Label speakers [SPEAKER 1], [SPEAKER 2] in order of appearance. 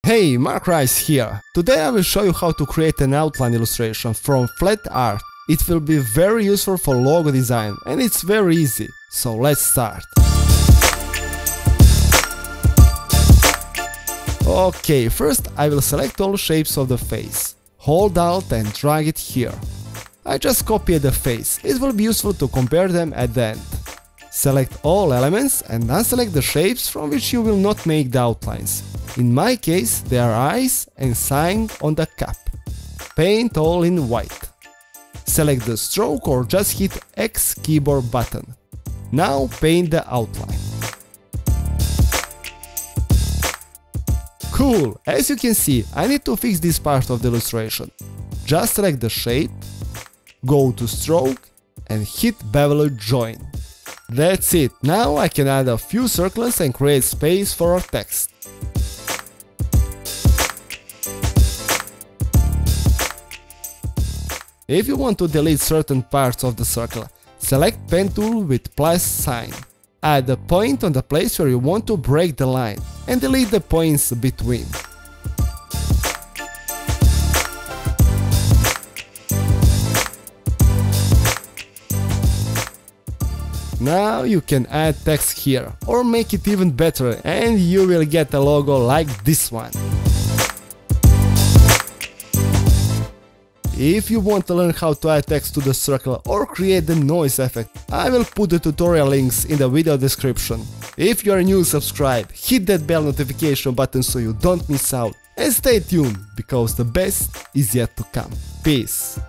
[SPEAKER 1] Hey, Mark Rice here. Today I will show you how to create an outline illustration from flat art. It will be very useful for logo design and it's very easy. So let's start. Okay, first I will select all shapes of the face. Hold Alt and drag it here. I just copied the face. It will be useful to compare them at the end. Select all elements and unselect the shapes from which you will not make the outlines. In my case, they are eyes and sign on the cap. Paint all in white. Select the stroke or just hit X keyboard button. Now paint the outline. Cool! As you can see, I need to fix this part of the illustration. Just select the shape, go to stroke and hit bevel join. That's it, now I can add a few circles and create space for our text. If you want to delete certain parts of the circle, select pen tool with plus sign. Add a point on the place where you want to break the line and delete the points between. Now you can add text here or make it even better and you will get a logo like this one. If you want to learn how to add text to the circle or create the noise effect, I will put the tutorial links in the video description. If you are new, subscribe, hit that bell notification button so you don't miss out, and stay tuned because the best is yet to come. Peace!